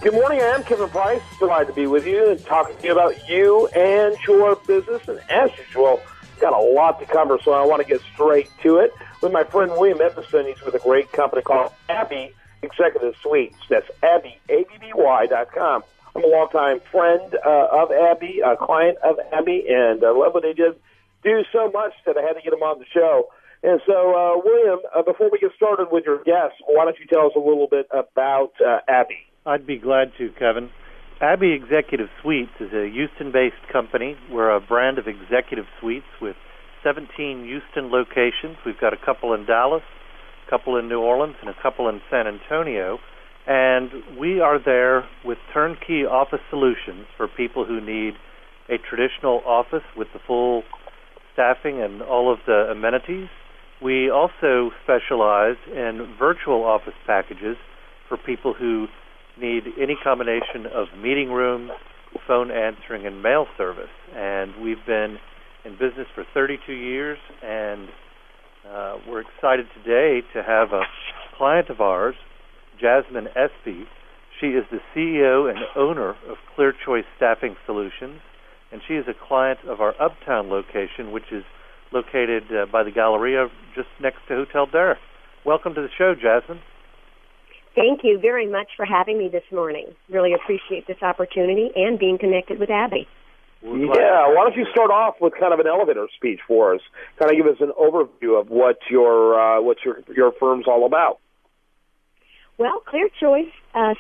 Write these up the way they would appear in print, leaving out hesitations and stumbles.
Good morning, I am Kevin Price. Delighted to be with you and talking to you about you and your business. And as usual, got a lot to cover, so I want to get straight to it. With my friend William Edmundson, he's with a great company called Abby Executive Suites. That's Abby, ABBY.com. I'm a longtime friend of Abby, a client of Abby, and I love what they do so much that I had to get them on the show. And so, William, before we get started with your guests, why don't you tell us a little bit about Abby? I'd be glad to, Kevin. Abby Executive Suites is a Houston-based company. We're a brand of executive suites with 17 Houston locations. We've got a couple in Dallas, a couple in New Orleans, and a couple in San Antonio. And we are there with turnkey office solutions for people who need a traditional office with the full staffing and all of the amenities. We also specialize in virtual office packages for people who need any combination of meeting rooms, phone answering, and mail service. And we've been in business for 32 years, and we're excited today to have a client of ours, Jasmin Espy. She is the CEO and owner of Clear Choice Staffing Solutions, and she is a client of our Uptown location, which is located by the Galleria just next to Hotel Derrick. Welcome to the show, Jasmin. Thank you very much for having me this morning. Really appreciate this opportunity and being connected with Abby. Yeah, why don't you start off with kind of an elevator speech for us? Kind of give us an overview of what your firm's all about. Well, Clear Choice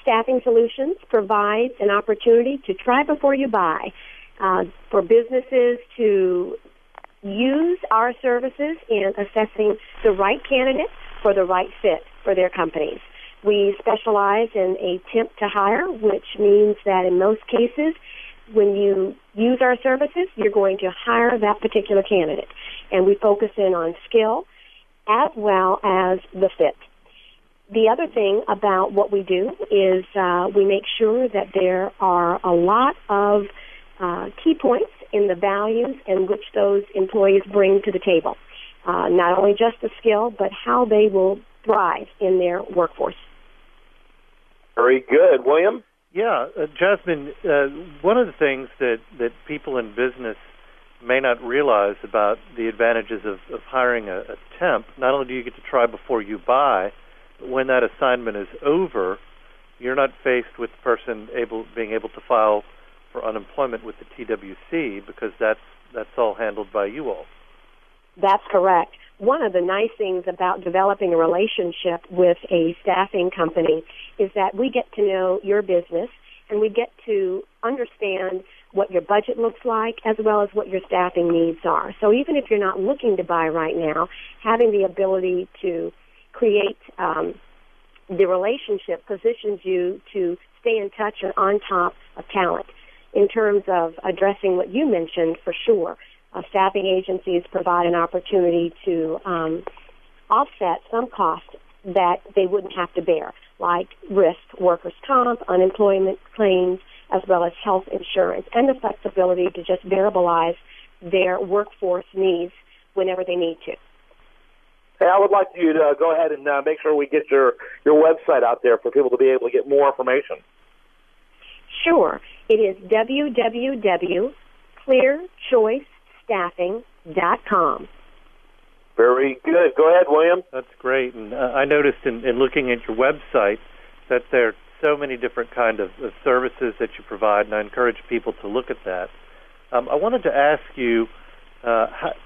Staffing Solutions provides an opportunity to try before you buy for businesses to use our services in assessing the right candidate for the right fit for their companies. We specialize in a temp to hire, which means that in most cases, when you use our services, you're going to hire that particular candidate. And we focus in on skill as well as the fit. The other thing about what we do is we make sure that there are a lot of key points in the values in which those employees bring to the table. Not only just the skill, but how they will thrive in their workforce. Very good. William? Yeah, Jasmin, one of the things that people in business may not realize about the advantages of hiring a temp, not only do you get to try before you buy, but when that assignment is over, you're not faced with the person being able to file for unemployment with the TWC because that's all handled by you all. That's correct. One of the nice things about developing a relationship with a staffing company is that we get to know your business and we get to understand what your budget looks like as well as what your staffing needs are. So even if you're not looking to buy right now, having the ability to create the relationship positions you to stay in touch and on top of talent. In terms of addressing what you mentioned, for sure, staffing agencies provide an opportunity to offset some costs that they wouldn't have to bear, like risk, workers' comp, unemployment claims, as well as health insurance, and the flexibility to just variabilize their workforce needs whenever they need to. Hey, I would like you to go ahead and make sure we get your website out there for people to be able to get more information. Sure. It is www.clearchoicestaffing.com. Very good. Go ahead, William. That's great. And I noticed in looking at your website that there are so many different kind of services that you provide, and I encourage people to look at that. I wanted to ask you,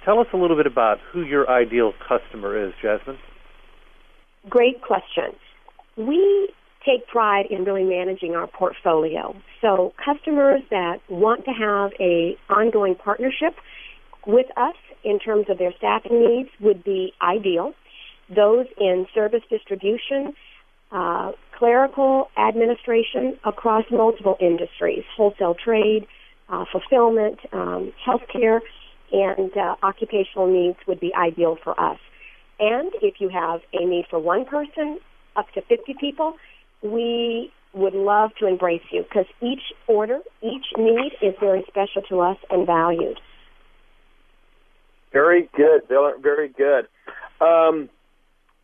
tell us a little bit about who your ideal customer is, Jasmin. Great question. We take pride in really managing our portfolio. So customers that want to have an ongoing partnership with us in terms of their staffing needs would be ideal. Those in service distribution, clerical administration across multiple industries, wholesale trade, fulfillment, healthcare, and occupational needs would be ideal for us. And if you have a need for one person, up to 50 people, we would love to embrace you because each order, each need is very special to us and valued. Very good, very good.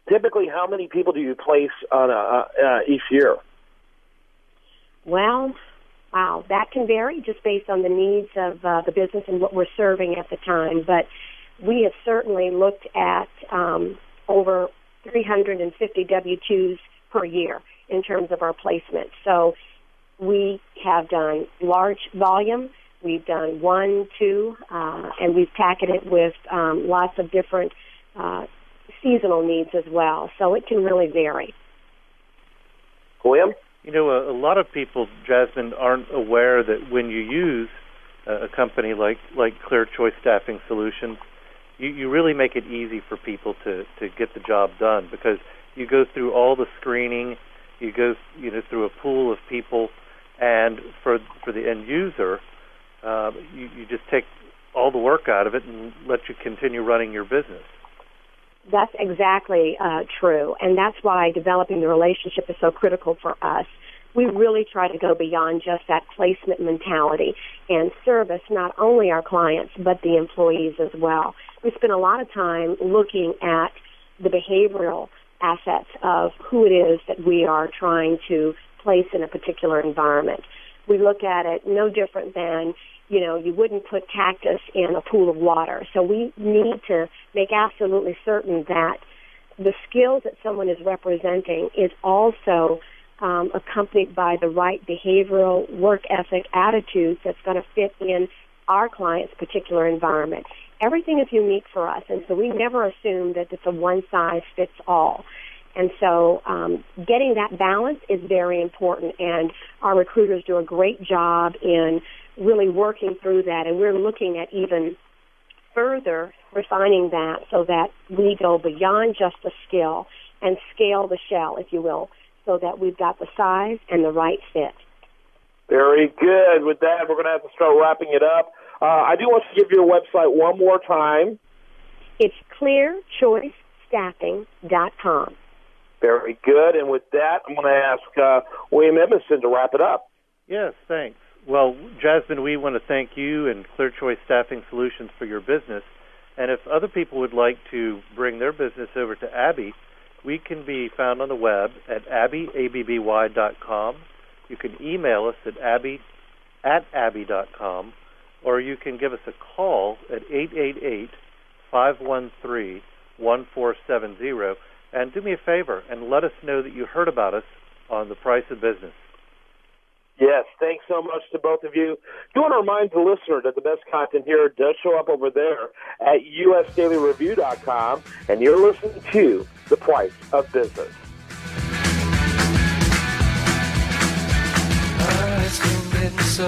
Typically, how many people do you place on each year? Well, wow, that can vary just based on the needs of the business and what we're serving at the time. But we have certainly looked at over 350 W-2s per year in terms of our placement. So we have done large volume. We've done 1, 2, and we've packaged it with lots of different seasonal needs as well. So it can really vary. William? You know, a lot of people, Jasmine, aren't aware that when you use a company like Clear Choice Staffing Solutions, you really make it easy for people to get the job done, because you go through all the screening, you go through a pool of people, and for the end user, you just take all the work out of it and let you continue running your business. That's exactly true, and that's why developing the relationship is so critical for us. We really try to go beyond just that placement mentality and service not only our clients but the employees as well. We spend a lot of time looking at the behavioral assets of who it is that we are trying to place in a particular environment. We look at it no different than, you wouldn't put cactus in a pool of water. So we need to make absolutely certain that the skills that someone is representing is also accompanied by the right behavioral, work ethic, attitudes that's going to fit in our client's particular environment. Everything is unique for us, and so we never assume that it's a one-size-fits-all. And so getting that balance is very important, and our recruiters do a great job in really working through that, and we're looking at even further refining that so that we go beyond just the skill and scale the shell, if you will, so that we've got the size and the right fit. Very good. With that, we're going to have to start wrapping it up. I do want to give your website one more time. It's clearchoicestaffing.com. Very good. And with that, I'm going to ask William Edmundson to wrap it up. Yes, thanks. Well, Jasmine, we want to thank you and Clear Choice Staffing Solutions for your business. And if other people would like to bring their business over to Abby, we can be found on the web at abby.com. You can email us at abby@abby.com, or you can give us a call at 888-513-1470. And do me a favor and let us know that you heard about us on The Price of Business. Yes, thanks so much to both of you. I do want to remind the listener that the best content here does show up over there at usdailyreview.com, and you're listening to The Price of Business. It's been getting so